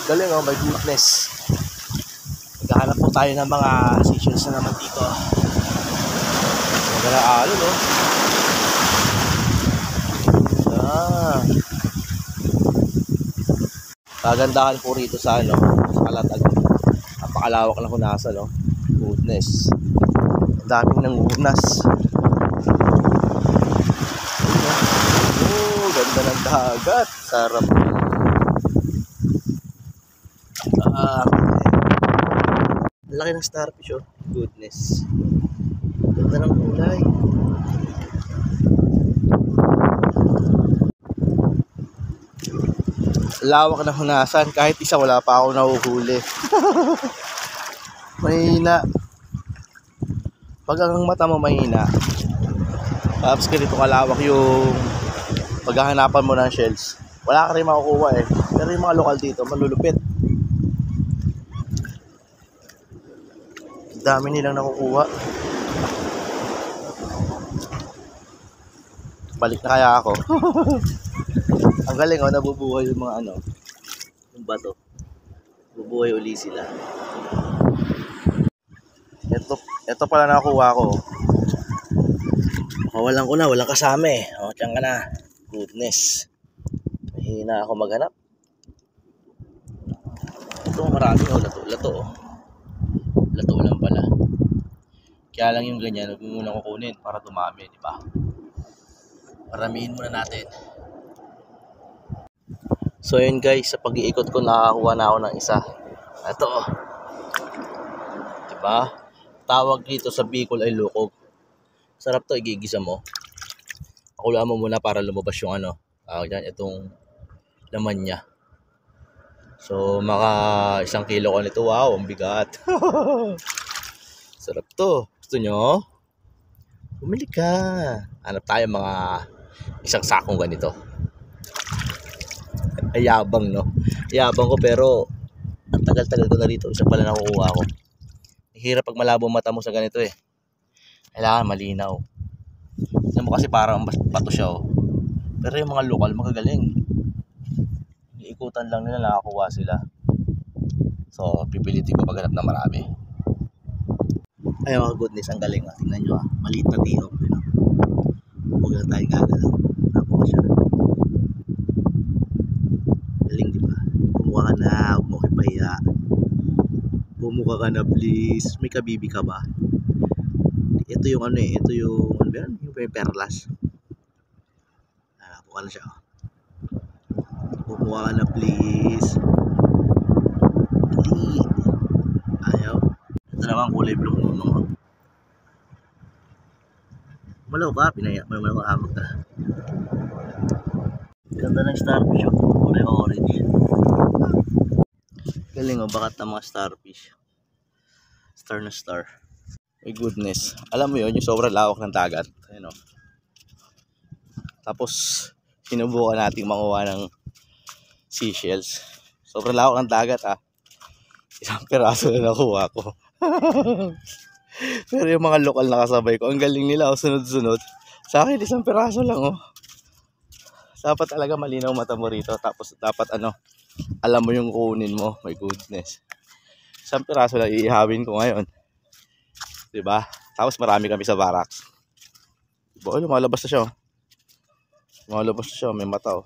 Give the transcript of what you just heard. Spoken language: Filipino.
Galing oh, my goodness. Naghahanap po tayo ng mga seashells na naman dito. Maganda alo, no? Kagandahan po rito sa ano, sa Kalatag. Napakalawak ng hunasan, no? Goodness. Ang daming nanguhunas. Oh, ganda ng dagat. Sarap. Laki ng starfish, oh. Goodness. Ganda ng kulay. Lawak ng hunasan. Kahit isa wala pa ako nahuhuli. Mahina. Pag ang mata mo mahina, tapos ganito kalawak yung paghahanapan mo ng shells, wala ka rin makukuha eh. Pero yung mga lokal dito malulupit. Dami nilang nakukuha. Balik na kaya ako. Ang galing oh, nabubuhay yung mga ano, yung bato. Bubuhay uli sila. Ito pala nakuha ko. Walang ko na, walang kasama eh. O, tiyan ka na. Goodness. Mahina ako maghanap. Ito marami oh, lato oh. Lato lang pala. Kaya lang yung ganyan, huwag mo muna kukunin para dumami, di ba? Paramihin muna natin. So yun guys, sa pag-iikot ko nakakuha na ako ng isa. Ito oh. Diba? Tawag dito sa Bicol ay lukog. Sarap to, igigisa mo. Pakulaan mo muna para lumabas yung ano, itong laman niya. So maka 1 kilo ko nito. Wow, ang bigat. Sarap to. Gusto nyo? Bumili ka. Hanap tayo mga 1 sakong ganito. Ayabang no. Ayabang ko pero ang tagal-tagal ko na rito. Isa pala nakukuha ko. Hirap pag malabo mata mo sa ganito eh. Kailangan malinaw. Tignan mo kasi parang bato siya oh. Pero yung mga lokal magagaling. Iikutan lang nila nakakuha sila. So pipilitin ko paghanap na marami. Ay mga goodness, ang galing ah. Tingnan nyo ah. Maliit na tiyok. Huwag lang tayo gagalaw. Nakuha siya. Galing diba? Kumuha ka na. Huwag mo kipahiya. Bumuka ka na please. May kabibi ka ba? Ito yung ano eh. Ito yung ano ba yan? Yung perlas. Nakuha na siya oh. Bumuka ka na please. Dali. Ayaw. Ito naman kulay blue nunong oh. Malaw ka. Malaw ka amag ka. Ganda ng starfish oh. Kulay orange. Galing oh. Bakat ng mga starfish. Star na star. My goodness. Alam mo yun, yung sobrang lawak ng dagat. Ayun oh. Tapos, sinubukan natin manguha ng seashells. Sobrang lawak ng dagat ah. 1 piraso na nakuha ko. Pero yung mga lokal na kasabay ko, ang galing nila oh, sunod-sunod. Sa akin, 1 piraso lang oh. Dapat talaga malinaw mata mo rito. Tapos, dapat ano, alam mo yung kunin mo. My goodness. 1 piraso lang iihawin ko ngayon. Diba? Tapos marami kami sa barracks. Diba? Lumalabas na siya oh. Lumalabas na siya. May mata oh.